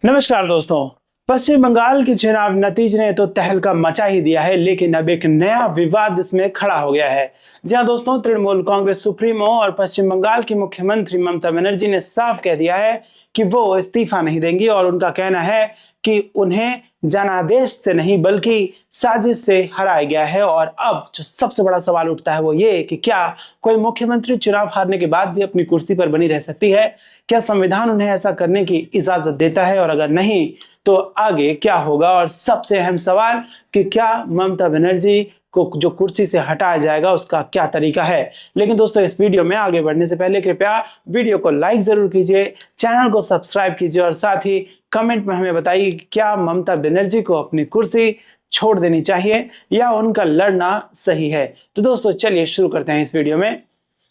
नमस्कार दोस्तों। पश्चिम बंगाल के चुनाव नतीजे ने तो तहलका मचा ही दिया है, लेकिन अब एक नया विवाद इसमें खड़ा हो गया है। जी हां दोस्तों, तृणमूल कांग्रेस सुप्रीमो और पश्चिम बंगाल की मुख्यमंत्री ममता बनर्जी ने साफ कह दिया है कि वो इस्तीफा नहीं देंगी और उनका कहना है कि उन्हें जनादेश से नहीं बल्कि साजिश से हराया गया है। और अब जो सबसे बड़ा सवाल उठता है वो ये कि क्या कोई मुख्यमंत्री चुनाव हारने के बाद भी अपनी कुर्सी पर बनी रह सकती है? क्या संविधान उन्हें ऐसा करने की इजाजत देता है? और अगर नहीं तो आगे क्या होगा? और सबसे अहम सवाल कि क्या ममता बनर्जी को जो कुर्सी से हटाया जाएगा उसका क्या तरीका है? लेकिन दोस्तों, इस वीडियो में आगे बढ़ने से पहले कृपया वीडियो को लाइक जरूर कीजिए, चैनल को सब्सक्राइब कीजिए और साथ ही कमेंट में हमें बताइए कि क्या ममता बनर्जी को अपनी कुर्सी छोड़ देनी चाहिए या उनका लड़ना सही है। तो दोस्तों चलिए शुरू करते हैं इस वीडियो में।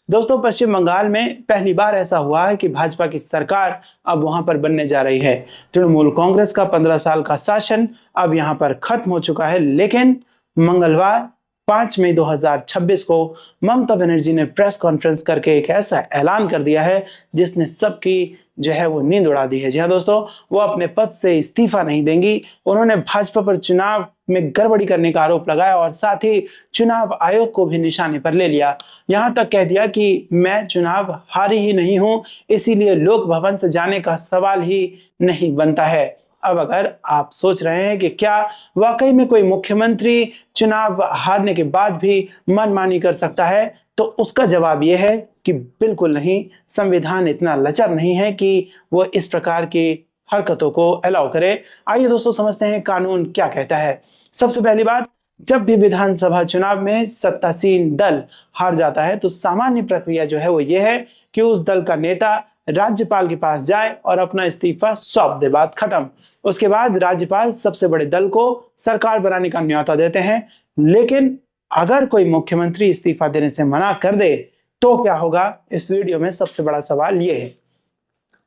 दोस्तों, पश्चिम बंगाल में पहली बार ऐसा हुआ है कि भाजपा की सरकार अब वहां पर बनने जा रही है। तृणमूल कांग्रेस का 15 साल का शासन अब यहां पर खत्म हो चुका है, लेकिन मंगलवार 5 मई 2026 को ममता बनर्जी ने प्रेस कॉन्फ्रेंस करके एक ऐसा ऐलान कर दिया है जिसने सबकी जो है वो नींद उड़ा दी है। जी हाँ दोस्तों, वो अपने पद से इस्तीफा नहीं देंगी। उन्होंने भाजपा पर चुनाव में गड़बड़ी करने का आरोप लगाया और साथ ही चुनाव आयोग को भी निशाने पर ले लिया। यहां तक कह दिया कि मैं चुनाव हारी ही नहीं हूं, इसीलिए लोक भवन से जाने का सवाल ही नहीं बनता है। अब अगर आप सोच रहे हैं कि क्या वाकई में कोई मुख्यमंत्री चुनाव हारने के बाद भी मनमानी कर सकता है, तो उसका जवाब यह है कि बिल्कुल नहीं। संविधान इतना लचर नहीं है कि वो इस प्रकार की हरकतों को अलाउ करे। आइए दोस्तों समझते हैं कानून क्या कहता है। सबसे पहली बात, जब भी विधानसभा चुनाव में सत्तासीन दल हार जाता है तो सामान्य प्रक्रिया जो है वो ये है कि उस दल का नेता राज्यपाल के पास जाए और अपना इस्तीफा सौंप दे। बात खत्म। उसके बाद राज्यपाल सबसे बड़े दल को सरकार बनाने का न्योता देते हैं। लेकिन अगर कोई मुख्यमंत्री इस्तीफा देने से मना कर दे तो क्या होगा? इस वीडियो में सबसे बड़ा सवाल ये है।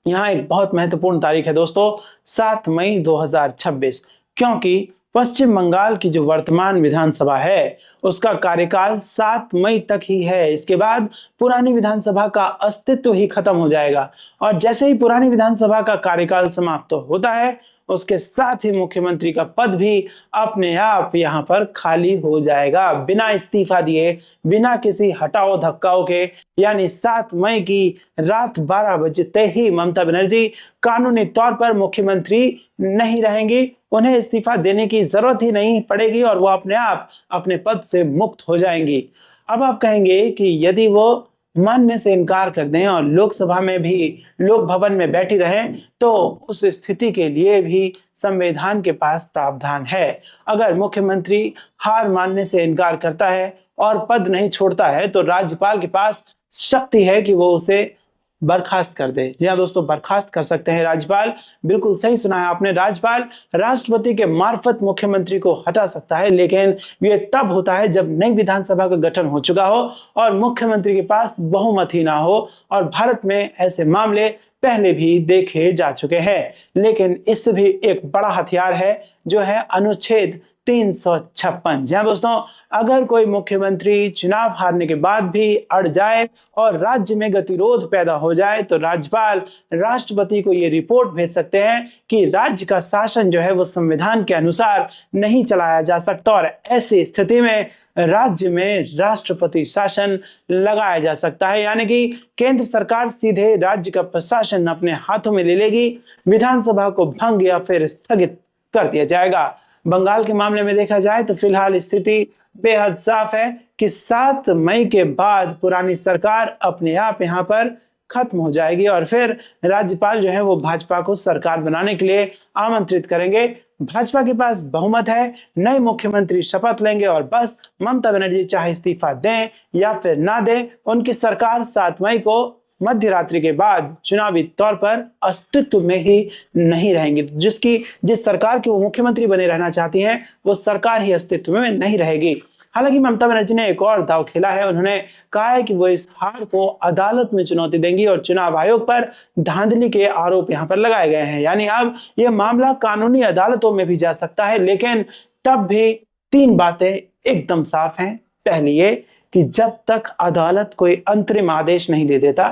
यहाँ एक बहुत महत्वपूर्ण तारीख है दोस्तों, 7 मई 2026, क्योंकि पश्चिम बंगाल की जो वर्तमान विधानसभा है उसका कार्यकाल 7 मई तक ही है। इसके बाद पुरानी विधानसभा का अस्तित्व ही खत्म हो जाएगा और जैसे ही पुरानी विधानसभा का कार्यकाल समाप्त होता है उसके साथ ही मुख्यमंत्री का पद भी अपने आप यहाँ पर खाली हो जाएगा, बिना इस्तीफा दिए, बिना किसी हटाओ धक्काओ के। यानी 7 मई की रात 12 बजते ही ममता बनर्जी कानूनी तौर पर मुख्यमंत्री नहीं रहेंगी, उन्हें इस्तीफा देने की जरूरत ही नहीं पड़ेगी और वो अपने आप अपने पद से मुक्त हो जाएंगी। अब आप कहेंगे कि यदि वो मानने से इनकार कर दें और लोकसभा में भी लोक भवन में बैठी रहें तो उस स्थिति के लिए भी संविधान के पास प्रावधान है। अगर मुख्यमंत्री हार मानने से इनकार करता है और पद नहीं छोड़ता है तो राज्यपाल के पास शक्ति है कि वो उसे बर्खास्त कर दे। जी हाँ दोस्तों, बर्खास्त कर सकते हैं राज्यपाल। बिल्कुल सही सुना है आपने, राज्यपाल राष्ट्रपति के मार्फत मुख्यमंत्री को हटा सकता है, लेकिन ये तब होता है जब नई विधानसभा का गठन हो चुका हो और मुख्यमंत्री के पास बहुमत ही ना हो। और भारत में ऐसे मामले पहले भी देखे जा चुके हैं। लेकिन इससे भी एक बड़ा हथियार है जो है अनुच्छेद 356। जी हाँ दोस्तों, अगर कोई मुख्यमंत्री चुनाव हारने के बाद भी अड़ जाए और राज्य में गतिरोध पैदा हो जाए तो राज्यपाल राष्ट्रपति को ये रिपोर्ट भेज सकते हैं कि राज्य का शासन जो है वो संविधान के अनुसार नहीं चलाया जा सकता और ऐसी स्थिति में राज्य में राष्ट्रपति शासन लगाया जा सकता है। यानी कि केंद्र सरकार सीधे राज्य का प्रशासन अपने हाथों में ले लेगी, विधानसभा को भंग या फिर स्थगित कर दिया जाएगा। बंगाल के मामले में देखा जाए तो फिलहाल स्थिति बेहद साफ है कि 7 मई के बाद पुरानी सरकार अपने आप यहां पर खत्म हो जाएगी और फिर राज्यपाल जो है वो भाजपा को सरकार बनाने के लिए आमंत्रित करेंगे। भाजपा के पास बहुमत है, नए मुख्यमंत्री शपथ लेंगे और बस ममता बनर्जी चाहे इस्तीफा दें या फिर ना दें, उनकी सरकार 7 मई को मध्य रात्रि के बाद चुनावी तौर पर अस्तित्व में ही नहीं रहेंगी। जिस सरकार के वो मुख्यमंत्री बने रहना चाहती हैं वो सरकार ही अस्तित्व में नहीं रहेगी। हालांकि ममता बनर्जी ने एक और दांव खेला है। उन्होंने कहा है कि वो इस हार को अदालत में चुनौती देंगी और चुनाव आयोग पर धांधली के आरोप यहां पर लगाए गए हैं। यानी अब यह मामला कानूनी अदालतों में भी जा सकता है, लेकिन तब भी 3 बातें एकदम साफ हैं। पहली ये कि जब तक अदालत कोई अंतरिम आदेश नहीं दे देता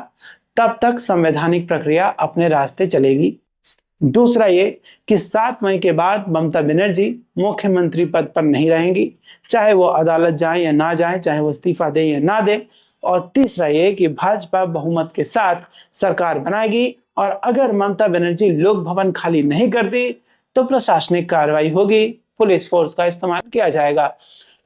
तब तक संवैधानिक प्रक्रिया अपने रास्ते चलेगी। दूसरा ये कि 7 मई के बाद ममता बनर्जी मुख्यमंत्री पद पर नहीं रहेंगी, चाहे वो अदालत जाए या ना जाए, चाहे वो इस्तीफा दे या ना दे। और तीसरा ये कि भाजपा बहुमत के साथ सरकार बनाएगी और अगर ममता बनर्जी लोक भवन खाली नहीं करती तो प्रशासनिक कार्रवाई होगी, पुलिस फोर्स का इस्तेमाल किया जाएगा।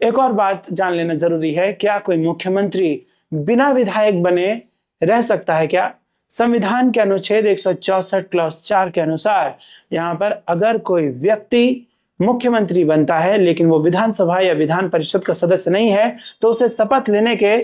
एक और बात जान लेना जरूरी है, क्या कोई मुख्यमंत्री बिना विधायक बने रह सकता है क्या? संविधान के अनुच्छेद 164 क्लॉज 4 के अनुसार यहाँ पर अगर कोई व्यक्ति मुख्यमंत्री बनता है लेकिन वो विधानसभा या विधान परिषद का सदस्य नहीं है तो उसे शपथ लेने के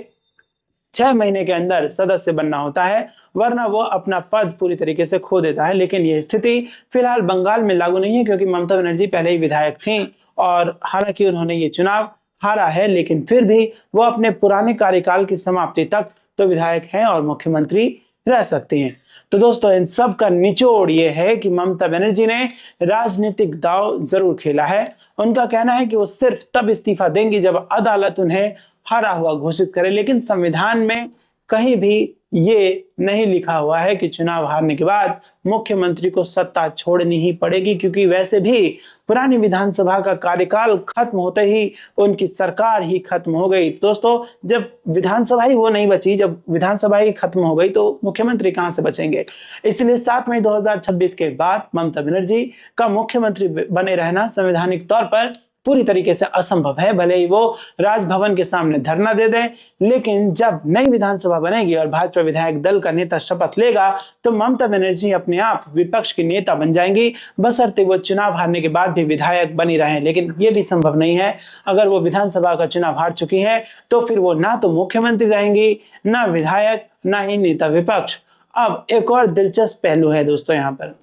6 महीने के अंदर सदस्य बनना होता है, वरना वो अपना पद पूरी तरीके से खो देता है। लेकिन यह स्थिति फिलहाल बंगाल में लागू नहीं है क्योंकि ममता बनर्जी पहले ही विधायक थी और हालांकि उन्होंने ये चुनाव हारा है, लेकिन फिर भी वो अपने पुराने कार्यकाल की समाप्ति तक तो विधायक हैं और मुख्यमंत्री रह सकती हैं। तो दोस्तों, इन सब का निचोड़ ये है कि ममता बनर्जी ने राजनीतिक दांव जरूर खेला है। उनका कहना है कि वो सिर्फ तब इस्तीफा देंगी जब अदालत उन्हें हारा हुआ घोषित करे, लेकिन संविधान में कहीं भी ये नहीं लिखा हुआ है कि चुनाव हारने के बाद मुख्यमंत्री को सत्ता छोड़नी ही पड़ेगी, क्योंकि वैसे भी पुरानी विधानसभा का कार्यकाल खत्म होते ही उनकी सरकार ही खत्म हो गई। दोस्तों, जब विधानसभा ही वो नहीं बची, जब विधानसभा ही खत्म हो गई तो मुख्यमंत्री कहां से बचेंगे? इसलिए 7 मई 2026 के बाद ममता बनर्जी का मुख्यमंत्री बने रहना संवैधानिक तौर पर पूरी तरीके से असंभव है। भले ही वो राजभवन के सामने धरना दे दें, लेकिन जब नई विधानसभा बनेगी और भाजपा विधायक दल का नेता शपथ लेगा तो ममता बनर्जी अपने आप विपक्ष की नेता बन जाएंगी, बशर्ते वो चुनाव हारने के बाद भी विधायक बनी रहें। लेकिन ये भी संभव नहीं है। अगर वो विधानसभा का चुनाव हार चुकी है तो फिर वो ना तो मुख्यमंत्री रहेंगी, ना विधायक, ना ही नेता विपक्ष। अब एक और दिलचस्प पहलू है दोस्तों यहाँ पर,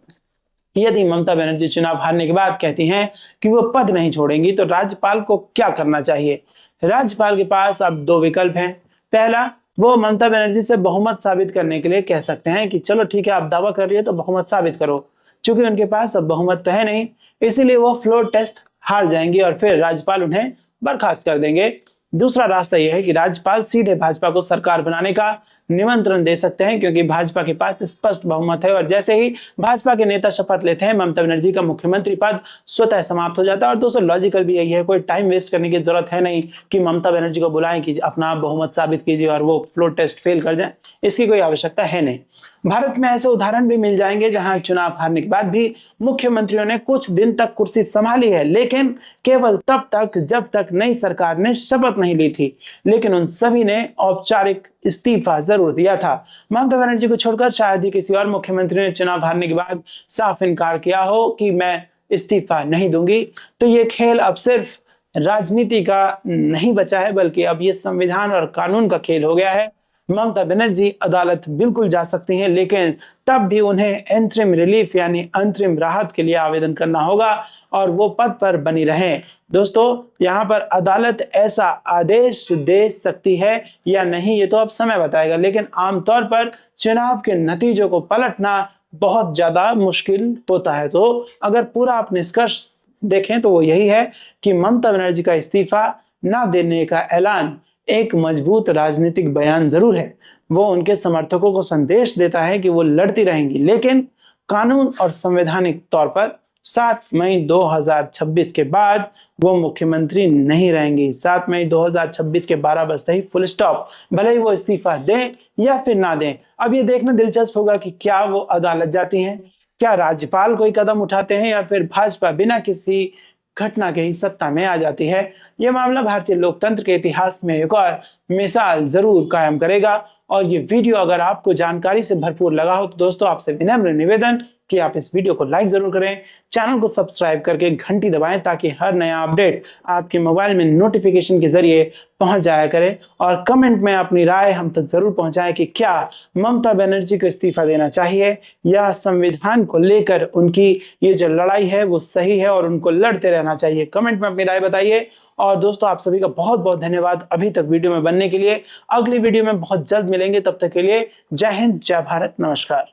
यदि ममता बनर्जी चुनाव हारने के बाद कहती हैं कि वो पद नहीं छोड़ेंगी तो राज्यपाल को क्या करना चाहिए? राज्यपाल के पास अब 2 विकल्प हैं। पहला, वो ममता बनर्जी से बहुमत साबित करने के लिए कह सकते हैं कि चलो ठीक है, आप दावा कर रही है तो बहुमत साबित करो। चूंकि उनके पास अब बहुमत तो है नहीं, इसीलिए वो फ्लोर टेस्ट हार जाएंगी और फिर राज्यपाल उन्हें बर्खास्त कर देंगे। दूसरा रास्ता यह है कि राज्यपाल सीधे भाजपा को सरकार बनाने का निमंत्रण दे सकते हैं, क्योंकि भाजपा के पास स्पष्ट बहुमत है और जैसे ही भाजपा के नेता शपथ लेते हैं ममता बनर्जी का मुख्यमंत्री पद स्वतः समाप्त हो जाता है। और दोस्तों, लॉजिकल भी यही है, कोई टाइम वेस्ट करने की जरूरत है नहीं कि ममता बनर्जी को बुलाएं कि अपना बहुमत साबित कीजिए और वो फ्लोर टेस्ट फेल कर जाए, इसकी कोई आवश्यकता है नहीं। भारत में ऐसे उदाहरण भी मिल जाएंगे जहां चुनाव हारने के बाद भी मुख्यमंत्रियों ने कुछ दिन तक कुर्सी संभाली है, लेकिन केवल तब तक जब तक नई सरकार ने शपथ नहीं ली थी, लेकिन उन सभी ने औपचारिक इस्तीफा जरूर दिया था। ममता बनर्जी को छोड़कर शायद ही किसी और मुख्यमंत्री ने चुनाव हारने के बाद साफ इनकार किया हो कि मैं इस्तीफा नहीं दूंगी। तो ये खेल अब सिर्फ राजनीति का नहीं बचा है, बल्कि अब ये संविधान और कानून का खेल हो गया है। ममता बनर्जी अदालत बिल्कुल जा सकती हैं, लेकिन तब भी उन्हें एंटरिम रिलीफ यानी अंतरिम राहत के लिए आवेदन करना होगा और वो पद पर बनी रहें। दोस्तों, यहाँ पर अदालत ऐसा आदेश दे सकती है या नहीं ये तो अब समय बताएगा, लेकिन आमतौर पर चुनाव के नतीजों को पलटना बहुत ज्यादा मुश्किल होता है। तो अगर पूरा आप निष्कर्ष देखें तो वो यही है कि ममता बनर्जी का इस्तीफा ना देने का ऐलान एक मजबूत राजनीतिक बयान जरूर है। वो उनके समर्थकों को संदेश देता है कि वो लड़ती रहेंगी, लेकिन कानून और संवैधानिक तौर पर 7 मई 2026 के बाद वो मुख्यमंत्री नहीं रहेंगी। 7 मई 2026 के 12 बजते ही फुल स्टॉप, भले ही वो इस्तीफा दें या फिर ना दें। अब ये देखना दिलचस्प होगा कि क्या वो अदालत जाती हैं, क्या राज्यपाल कोई कदम उठाते हैं या फिर भाजपा बिना किसी घटना के ही सत्ता में आ जाती है। यह मामला भारतीय लोकतंत्र के इतिहास में एक और मिसाल जरूर कायम करेगा। और ये वीडियो अगर आपको जानकारी से भरपूर लगा हो तो दोस्तों, आपसे विनम्र निवेदन कि आप इस वीडियो को लाइक जरूर करें, चैनल को सब्सक्राइब करके घंटी दबाएं ताकि हर नया अपडेट आपके मोबाइल में नोटिफिकेशन के जरिए पहुंच जाया करे। और कमेंट में अपनी राय हम तक जरूर पहुंचाएं कि क्या ममता बनर्जी को इस्तीफा देना चाहिए या संविधान को लेकर उनकी ये जो लड़ाई है वो सही है और उनको लड़ते रहना चाहिए। कमेंट में अपनी राय बताइए। और दोस्तों, आप सभी का बहुत बहुत धन्यवाद अभी तक वीडियो में बनने के लिए। अगली वीडियो में बहुत जल्द मिलेंगे, तब तक के लिए जय हिंद, जय भारत, नमस्कार।